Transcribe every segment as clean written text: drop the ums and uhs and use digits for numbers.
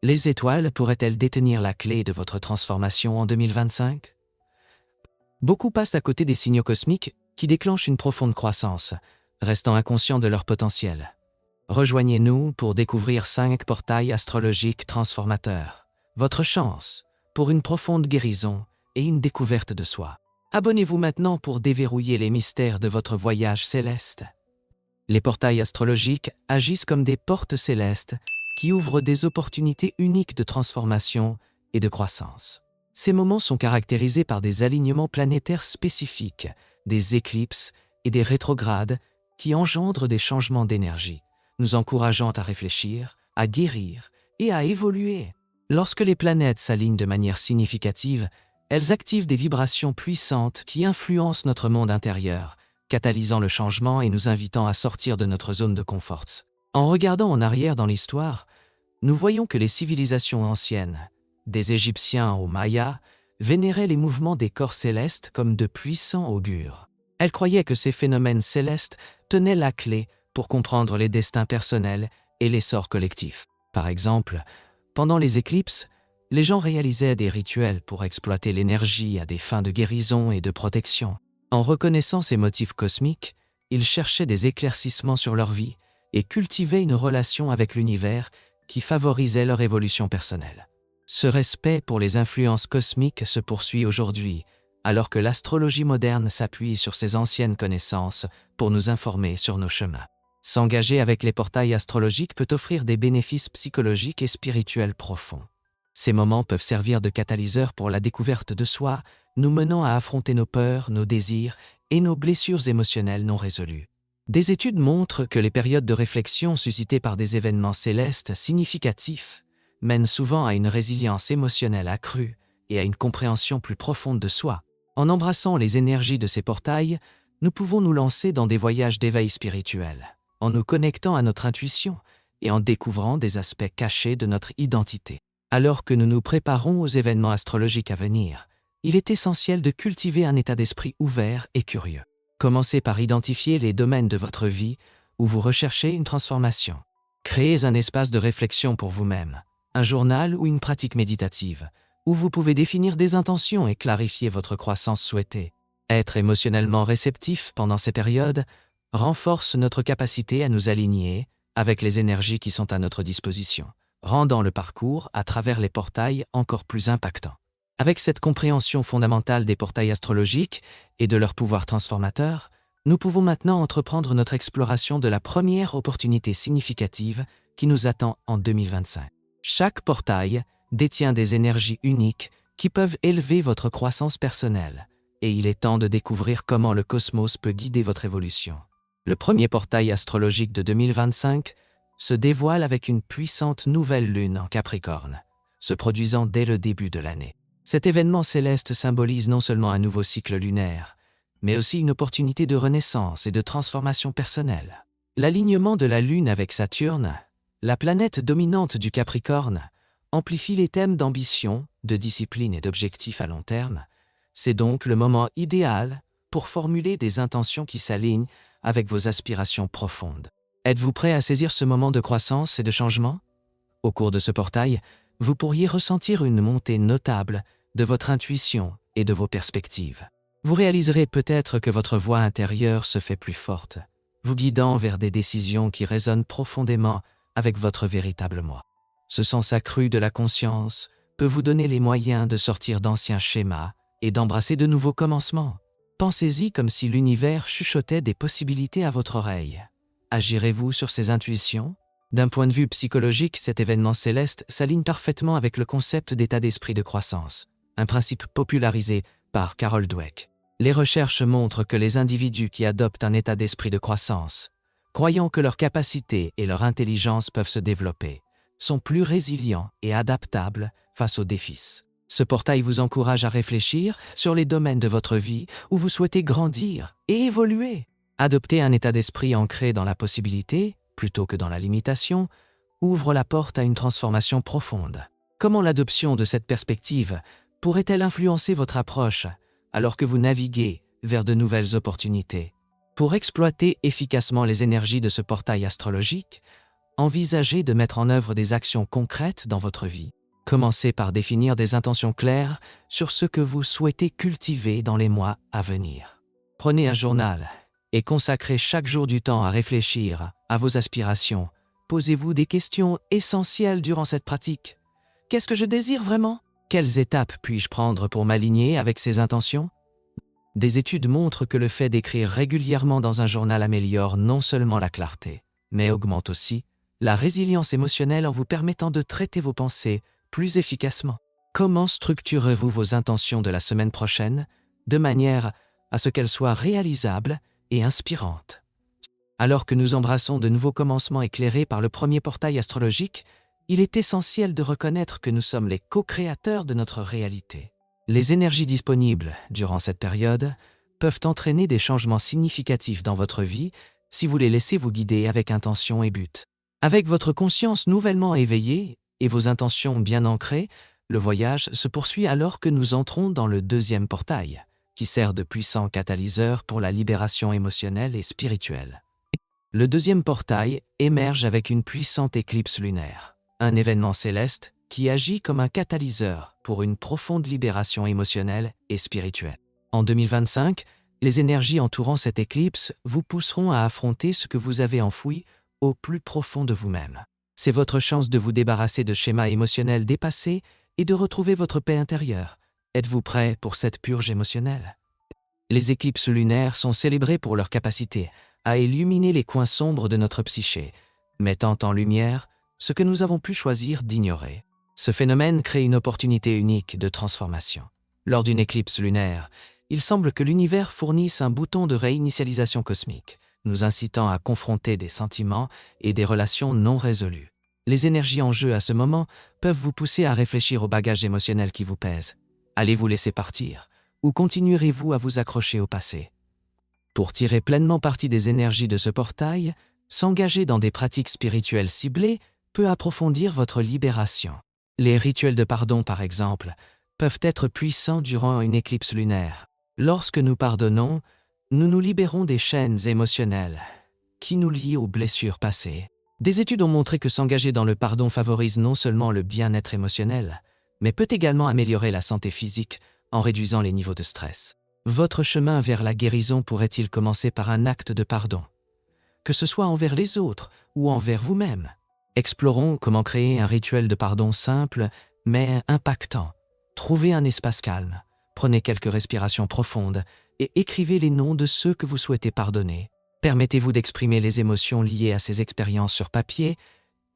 Les étoiles pourraient-elles détenir la clé de votre transformation en 2025? Beaucoup passent à côté des signaux cosmiques qui déclenchent une profonde croissance, restant inconscients de leur potentiel. Rejoignez-nous pour découvrir 5 portails astrologiques transformateurs. Votre chance pour une profonde guérison et une découverte de soi. Abonnez-vous maintenant pour déverrouiller les mystères de votre voyage céleste. Les portails astrologiques agissent comme des portes célestes qui ouvrent des opportunités uniques de transformation et de croissance. Ces moments sont caractérisés par des alignements planétaires spécifiques, des éclipses et des rétrogrades qui engendrent des changements d'énergie, nous encourageant à réfléchir, à guérir et à évoluer. Lorsque les planètes s'alignent de manière significative, elles activent des vibrations puissantes qui influencent notre monde intérieur, catalysant le changement et nous invitant à sortir de notre zone de confort. En regardant en arrière dans l'histoire, nous voyons que les civilisations anciennes, des Égyptiens aux Mayas, vénéraient les mouvements des corps célestes comme de puissants augures. Elles croyaient que ces phénomènes célestes tenaient la clé pour comprendre les destins personnels et l'essor collectif. Par exemple, pendant les éclipses, les gens réalisaient des rituels pour exploiter l'énergie à des fins de guérison et de protection. En reconnaissant ces motifs cosmiques, ils cherchaient des éclaircissements sur leur vie et cultivaient une relation avec l'univers qui favorisait leur évolution personnelle. Ce respect pour les influences cosmiques se poursuit aujourd'hui, alors que l'astrologie moderne s'appuie sur ces anciennes connaissances pour nous informer sur nos chemins. S'engager avec les portails astrologiques peut offrir des bénéfices psychologiques et spirituels profonds. Ces moments peuvent servir de catalyseur pour la découverte de soi, nous menant à affronter nos peurs, nos désirs et nos blessures émotionnelles non résolues. Des études montrent que les périodes de réflexion suscitées par des événements célestes significatifs mènent souvent à une résilience émotionnelle accrue et à une compréhension plus profonde de soi. En embrassant les énergies de ces portails, nous pouvons nous lancer dans des voyages d'éveil spirituel, en nous connectant à notre intuition et en découvrant des aspects cachés de notre identité. Alors que nous nous préparons aux événements astrologiques à venir, il est essentiel de cultiver un état d'esprit ouvert et curieux. Commencez par identifier les domaines de votre vie où vous recherchez une transformation. Créez un espace de réflexion pour vous-même, un journal ou une pratique méditative, où vous pouvez définir des intentions et clarifier votre croissance souhaitée. Être émotionnellement réceptif pendant ces périodes renforce notre capacité à nous aligner avec les énergies qui sont à notre disposition, rendant le parcours à travers les portails encore plus impactant. Avec cette compréhension fondamentale des portails astrologiques et de leur pouvoir transformateur, nous pouvons maintenant entreprendre notre exploration de la première opportunité significative qui nous attend en 2025. Chaque portail détient des énergies uniques qui peuvent élever votre croissance personnelle, et il est temps de découvrir comment le cosmos peut guider votre évolution. Le premier portail astrologique de 2025 se dévoile avec une puissante nouvelle lune en Capricorne, se produisant dès le début de l'année. Cet événement céleste symbolise non seulement un nouveau cycle lunaire, mais aussi une opportunité de renaissance et de transformation personnelle. L'alignement de la Lune avec Saturne, la planète dominante du Capricorne, amplifie les thèmes d'ambition, de discipline et d'objectifs à long terme. C'est donc le moment idéal pour formuler des intentions qui s'alignent avec vos aspirations profondes. Êtes-vous prêt à saisir ce moment de croissance et de changement? Au cours de ce portail, vous pourriez ressentir une montée notable de votre intuition et de vos perspectives. Vous réaliserez peut-être que votre voix intérieure se fait plus forte, vous guidant vers des décisions qui résonnent profondément avec votre véritable moi. Ce sens accru de la conscience peut vous donner les moyens de sortir d'anciens schémas et d'embrasser de nouveaux commencements. Pensez-y comme si l'univers chuchotait des possibilités à votre oreille. Agirez-vous sur ces intuitions? D'un point de vue psychologique, cet événement céleste s'aligne parfaitement avec le concept d'état d'esprit de croissance, un principe popularisé par Carol Dweck. Les recherches montrent que les individus qui adoptent un état d'esprit de croissance, croyant que leurs capacités et leur intelligence peuvent se développer, sont plus résilients et adaptables face aux défis. Ce portail vous encourage à réfléchir sur les domaines de votre vie où vous souhaitez grandir et évoluer. Adopter un état d'esprit ancré dans la possibilité, plutôt que dans la limitation, ouvre la porte à une transformation profonde. Comment l'adoption de cette perspective pourrait-elle influencer votre approche alors que vous naviguez vers de nouvelles opportunités? Pour exploiter efficacement les énergies de ce portail astrologique, Envisagez de mettre en œuvre des actions concrètes dans votre vie. Commencez par définir des intentions claires sur ce que vous souhaitez cultiver dans les mois à venir. Prenez un journal et consacrez chaque jour du temps à réfléchir à vos aspirations. Posez-vous des questions essentielles durant cette pratique. Qu'est-ce que je désire vraiment? Quelles étapes puis-je prendre pour m'aligner avec ces intentions? Des études montrent que le fait d'écrire régulièrement dans un journal améliore non seulement la clarté, mais augmente aussi la résilience émotionnelle en vous permettant de traiter vos pensées plus efficacement. Comment structurez-vous vos intentions de la semaine prochaine de manière à ce qu'elles soient réalisables et inspirantes? Alors que nous embrassons de nouveaux commencements éclairés par le premier portail astrologique, il est essentiel de reconnaître que nous sommes les co-créateurs de notre réalité. Les énergies disponibles durant cette période peuvent entraîner des changements significatifs dans votre vie si vous les laissez vous guider avec intention et but. Avec votre conscience nouvellement éveillée et vos intentions bien ancrées, le voyage se poursuit alors que nous entrons dans le deuxième portail, qui sert de puissant catalyseur pour la libération émotionnelle et spirituelle. Le deuxième portail émerge avec une puissante éclipse lunaire, un événement céleste qui agit comme un catalyseur pour une profonde libération émotionnelle et spirituelle. En 2025, les énergies entourant cette éclipse vous pousseront à affronter ce que vous avez enfoui au plus profond de vous-même. C'est votre chance de vous débarrasser de schémas émotionnels dépassés et de retrouver votre paix intérieure. Êtes-vous prêt pour cette purge émotionnelle? Les éclipses lunaires sont célébrées pour leur capacité à illuminer les coins sombres de notre psyché, mettant en lumière ce que nous avons pu choisir d'ignorer. Ce phénomène crée une opportunité unique de transformation. Lors d'une éclipse lunaire, il semble que l'univers fournisse un bouton de réinitialisation cosmique, nous incitant à confronter des sentiments et des relations non résolues. Les énergies en jeu à ce moment peuvent vous pousser à réfléchir au bagage émotionnel qui vous pèse. Allez-vous laisser partir ou continuerez-vous à vous accrocher au passé? Pour tirer pleinement parti des énergies de ce portail, s'engager dans des pratiques spirituelles ciblées peut approfondir votre libération. Les rituels de pardon, par exemple, peuvent être puissants durant une éclipse lunaire. Lorsque nous pardonnons, nous nous libérons des chaînes émotionnelles qui nous lient aux blessures passées. Des études ont montré que s'engager dans le pardon favorise non seulement le bien-être émotionnel, mais peut également améliorer la santé physique en réduisant les niveaux de stress. Votre chemin vers la guérison pourrait-il commencer par un acte de pardon, que ce soit envers les autres ou envers vous-même? Explorons comment créer un rituel de pardon simple mais impactant. Trouvez un espace calme, prenez quelques respirations profondes et écrivez les noms de ceux que vous souhaitez pardonner. Permettez-vous d'exprimer les émotions liées à ces expériences sur papier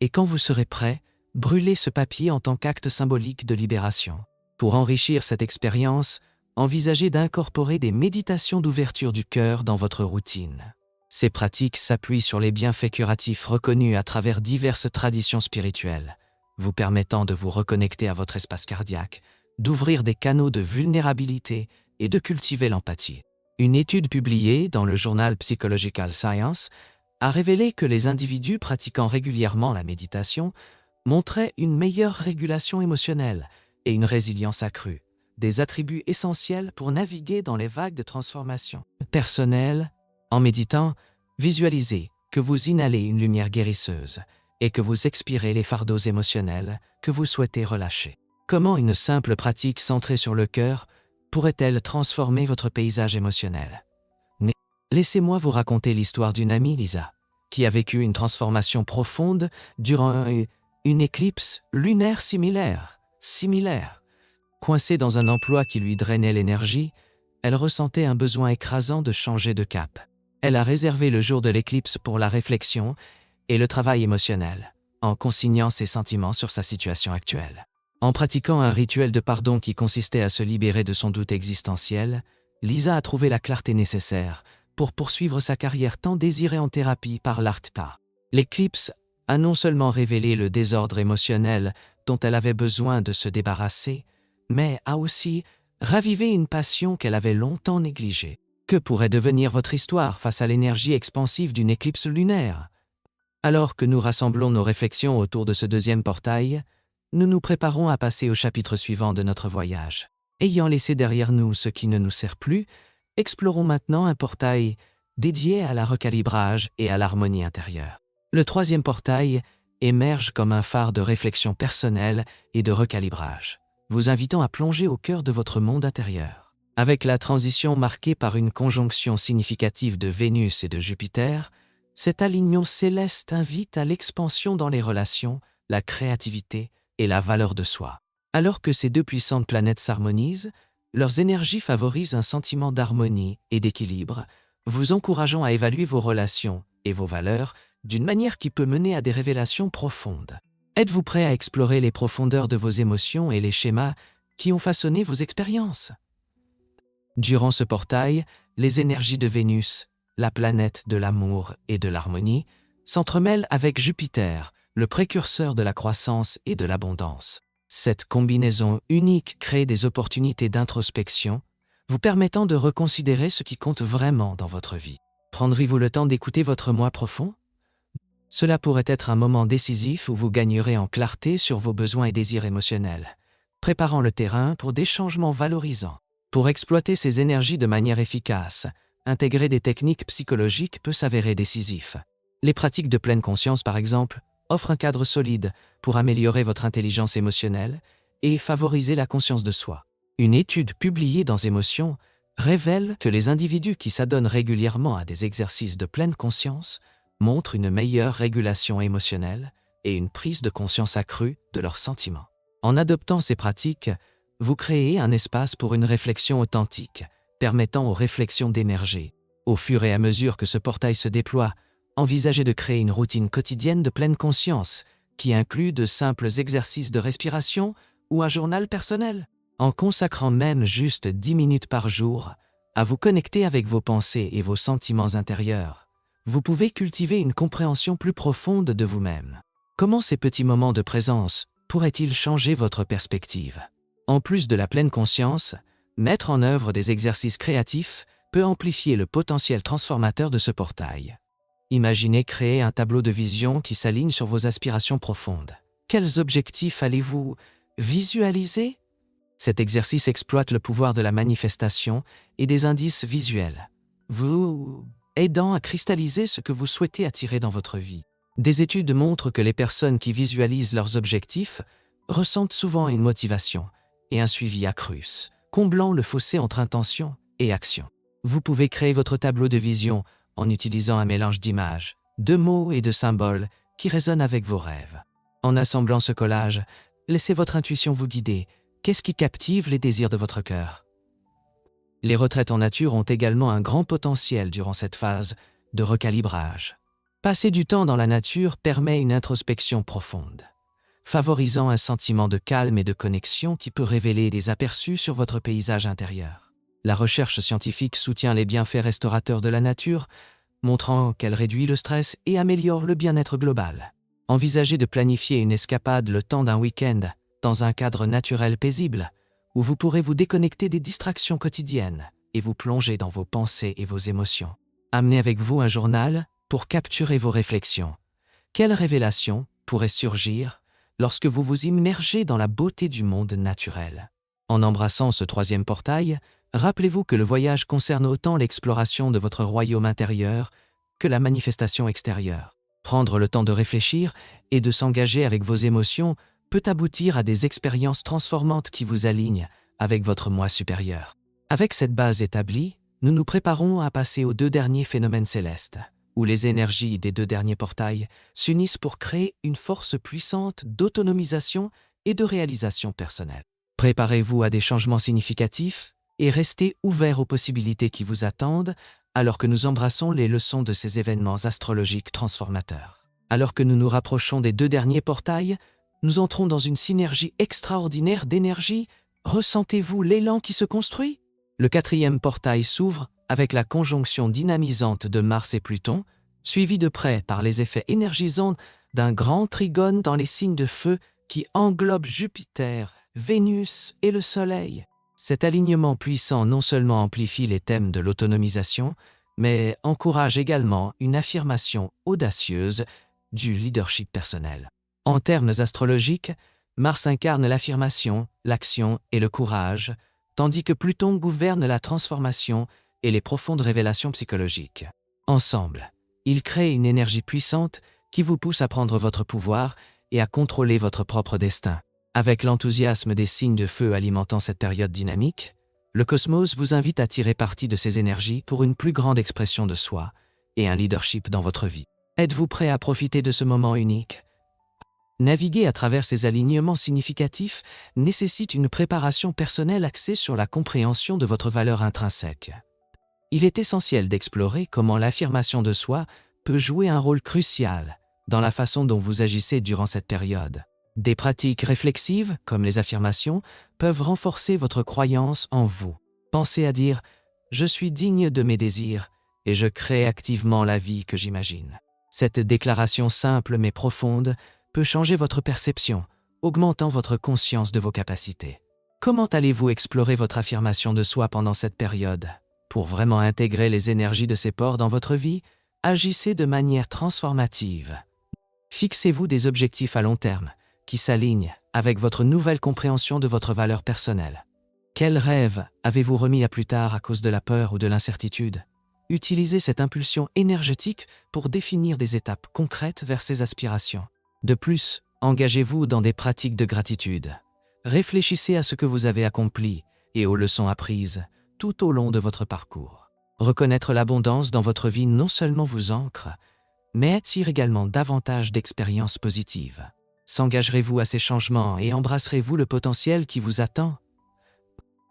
et quand vous serez prêt, brûlez ce papier en tant qu'acte symbolique de libération. Pour enrichir cette expérience, envisagez d'incorporer des méditations d'ouverture du cœur dans votre routine. Ces pratiques s'appuient sur les bienfaits curatifs reconnus à travers diverses traditions spirituelles, vous permettant de vous reconnecter à votre espace cardiaque, d'ouvrir des canaux de vulnérabilité et de cultiver l'empathie. Une étude publiée dans le journal Psychological Science a révélé que les individus pratiquant régulièrement la méditation montraient une meilleure régulation émotionnelle et une résilience accrue, des attributs essentiels pour naviguer dans les vagues de transformation personnelle. En méditant, visualisez que vous inhalez une lumière guérisseuse et que vous expirez les fardeaux émotionnels que vous souhaitez relâcher. Comment une simple pratique centrée sur le cœur pourrait-elle transformer votre paysage émotionnel? Mais laissez-moi vous raconter l'histoire d'une amie, Lisa, qui a vécu une transformation profonde durant une éclipse lunaire similaire. Coincée dans un emploi qui lui drainait l'énergie, elle ressentait un besoin écrasant de changer de cap. Elle a réservé le jour de l'éclipse pour la réflexion et le travail émotionnel, en consignant ses sentiments sur sa situation actuelle. En pratiquant un rituel de pardon qui consistait à se libérer de son doute existentiel, Lisa a trouvé la clarté nécessaire pour poursuivre sa carrière tant désirée en thérapie par l'ARTPA. L'éclipse a non seulement révélé le désordre émotionnel dont elle avait besoin de se débarrasser, mais a aussi ravivé une passion qu'elle avait longtemps négligée. Que pourrait devenir votre histoire face à l'énergie expansive d'une éclipse lunaire? Alors que nous rassemblons nos réflexions autour de ce deuxième portail, nous nous préparons à passer au chapitre suivant de notre voyage. Ayant laissé derrière nous ce qui ne nous sert plus, explorons maintenant un portail dédié à la recalibrage et à l'harmonie intérieure. Le troisième portail émerge comme un phare de réflexion personnelle et de recalibrage, vous invitant à plonger au cœur de votre monde intérieur. Avec la transition marquée par une conjonction significative de Vénus et de Jupiter, cet alignement céleste invite à l'expansion dans les relations, la créativité et la valeur de soi. Alors que ces deux puissantes planètes s'harmonisent, leurs énergies favorisent un sentiment d'harmonie et d'équilibre, vous encourageant à évaluer vos relations et vos valeurs d'une manière qui peut mener à des révélations profondes. Êtes-vous prêt à explorer les profondeurs de vos émotions et les schémas qui ont façonné vos expériences? Durant ce portail, les énergies de Vénus, la planète de l'amour et de l'harmonie, s'entremêlent avec Jupiter, le précurseur de la croissance et de l'abondance. Cette combinaison unique crée des opportunités d'introspection, vous permettant de reconsidérer ce qui compte vraiment dans votre vie. Prendrez-vous le temps d'écouter votre moi profond? Cela pourrait être un moment décisif où vous gagnerez en clarté sur vos besoins et désirs émotionnels, préparant le terrain pour des changements valorisants. Pour exploiter ces énergies de manière efficace, intégrer des techniques psychologiques peut s'avérer décisif. Les pratiques de pleine conscience, par exemple, offrent un cadre solide pour améliorer votre intelligence émotionnelle et favoriser la conscience de soi. Une étude publiée dans Émotions révèle que les individus qui s'adonnent régulièrement à des exercices de pleine conscience montrent une meilleure régulation émotionnelle et une prise de conscience accrue de leurs sentiments. En adoptant ces pratiques, vous créez un espace pour une réflexion authentique, permettant aux réflexions d'émerger. Au fur et à mesure que ce portail se déploie, envisagez de créer une routine quotidienne de pleine conscience qui inclut de simples exercices de respiration ou un journal personnel. En consacrant même juste 10 minutes par jour à vous connecter avec vos pensées et vos sentiments intérieurs, vous pouvez cultiver une compréhension plus profonde de vous-même. Comment ces petits moments de présence pourraient-ils changer votre perspective? En plus de la pleine conscience, mettre en œuvre des exercices créatifs peut amplifier le potentiel transformateur de ce portail. Imaginez créer un tableau de vision qui s'aligne sur vos aspirations profondes. Quels objectifs allez-vous visualiser? Cet exercice exploite le pouvoir de la manifestation et des indices visuels, vous aidant à cristalliser ce que vous souhaitez attirer dans votre vie. Des études montrent que les personnes qui visualisent leurs objectifs ressentent souvent une motivation et un suivi accru, comblant le fossé entre intention et action. Vous pouvez créer votre tableau de vision en utilisant un mélange d'images, de mots et de symboles qui résonnent avec vos rêves. En assemblant ce collage, laissez votre intuition vous guider. Qu'est-ce qui captive les désirs de votre cœur? Les retraites en nature ont également un grand potentiel durant cette phase de recalibrage. Passer du temps dans la nature permet une introspection profonde, favorisant un sentiment de calme et de connexion qui peut révéler des aperçus sur votre paysage intérieur. La recherche scientifique soutient les bienfaits restaurateurs de la nature, montrant qu'elle réduit le stress et améliore le bien-être global. Envisagez de planifier une escapade le temps d'un week-end dans un cadre naturel paisible, où vous pourrez vous déconnecter des distractions quotidiennes et vous plonger dans vos pensées et vos émotions. Amenez avec vous un journal pour capturer vos réflexions. Quelles révélations pourraient surgir lorsque vous vous immergez dans la beauté du monde naturel? En embrassant ce troisième portail, rappelez-vous que le voyage concerne autant l'exploration de votre royaume intérieur que la manifestation extérieure. Prendre le temps de réfléchir et de s'engager avec vos émotions peut aboutir à des expériences transformantes qui vous alignent avec votre moi supérieur. Avec cette base établie, nous nous préparons à passer aux deux derniers phénomènes célestes, où les énergies des deux derniers portails s'unissent pour créer une force puissante d'autonomisation et de réalisation personnelle. Préparez-vous à des changements significatifs et restez ouverts aux possibilités qui vous attendent alors que nous embrassons les leçons de ces événements astrologiques transformateurs. Alors que nous nous rapprochons des deux derniers portails, nous entrons dans une synergie extraordinaire d'énergie. Ressentez-vous l'élan qui se construit? Le quatrième portail s'ouvre avec la conjonction dynamisante de Mars et Pluton, suivie de près par les effets énergisants d'un grand trigone dans les signes de feu qui englobe Jupiter, Vénus et le Soleil. Cet alignement puissant non seulement amplifie les thèmes de l'autonomisation, mais encourage également une affirmation audacieuse du leadership personnel. En termes astrologiques, Mars incarne l'affirmation, l'action et le courage, tandis que Pluton gouverne la transformation et les profondes révélations psychologiques. Ensemble, ils créent une énergie puissante qui vous pousse à prendre votre pouvoir et à contrôler votre propre destin. Avec l'enthousiasme des signes de feu alimentant cette période dynamique, le cosmos vous invite à tirer parti de ces énergies pour une plus grande expression de soi et un leadership dans votre vie. Êtes-vous prêt à profiter de ce moment unique? Naviguer à travers ces alignements significatifs nécessite une préparation personnelle axée sur la compréhension de votre valeur intrinsèque. Il est essentiel d'explorer comment l'affirmation de soi peut jouer un rôle crucial dans la façon dont vous agissez durant cette période. Des pratiques réflexives, comme les affirmations, peuvent renforcer votre croyance en vous. Pensez à dire « Je suis digne de mes désirs et je crée activement la vie que j'imagine ». Cette déclaration simple mais profonde peut changer votre perception, augmentant votre conscience de vos capacités. Comment allez-vous explorer votre affirmation de soi pendant cette période? Pour vraiment intégrer les énergies de ces ports dans votre vie, agissez de manière transformative. Fixez-vous des objectifs à long terme qui s'alignent avec votre nouvelle compréhension de votre valeur personnelle. Quels rêves avez-vous remis à plus tard à cause de la peur ou de l'incertitude? Utilisez cette impulsion énergétique pour définir des étapes concrètes vers ces aspirations. De plus, engagez-vous dans des pratiques de gratitude. Réfléchissez à ce que vous avez accompli et aux leçons apprises tout au long de votre parcours. Reconnaître l'abondance dans votre vie non seulement vous ancre, mais attire également davantage d'expériences positives. S'engagerez-vous à ces changements et embrasserez-vous le potentiel qui vous attend?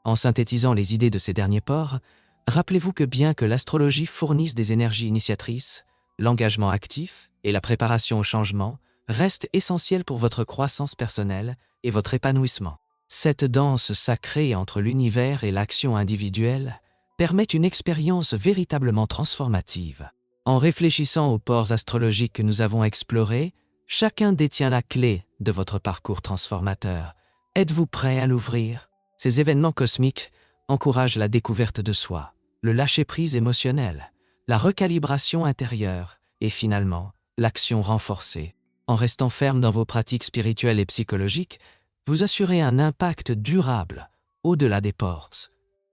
En synthétisant les idées de ces derniers ports, rappelez-vous que bien que l'astrologie fournisse des énergies initiatrices, l'engagement actif et la préparation au changement restent essentiels pour votre croissance personnelle et votre épanouissement. Cette danse sacrée entre l'univers et l'action individuelle permet une expérience véritablement transformative. En réfléchissant aux ports astrologiques que nous avons explorés, chacun détient la clé de votre parcours transformateur. Êtes-vous prêt à l'ouvrir? Ces événements cosmiques encouragent la découverte de soi, le lâcher-prise émotionnel, la recalibration intérieure et finalement, l'action renforcée. En restant ferme dans vos pratiques spirituelles et psychologiques, vous assurez un impact durable au-delà des ports.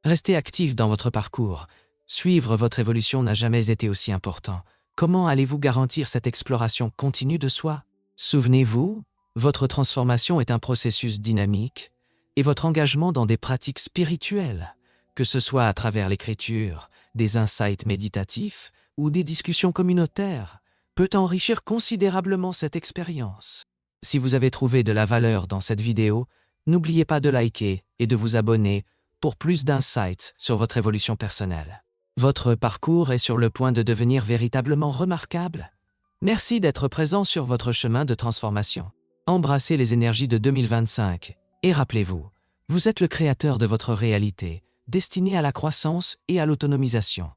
Restez actif dans votre parcours. Suivre votre évolution n'a jamais été aussi important. Comment allez-vous garantir cette exploration continue de soi? Souvenez-vous, votre transformation est un processus dynamique et votre engagement dans des pratiques spirituelles, que ce soit à travers l'écriture, des insights méditatifs ou des discussions communautaires, peut enrichir considérablement cette expérience. Si vous avez trouvé de la valeur dans cette vidéo, n'oubliez pas de liker et de vous abonner pour plus d'insights sur votre évolution personnelle. Votre parcours est sur le point de devenir véritablement remarquable. Merci d'être présent sur votre chemin de transformation. Embrassez les énergies de 2025 et rappelez-vous, vous êtes le créateur de votre réalité, destiné à la croissance et à l'autonomisation.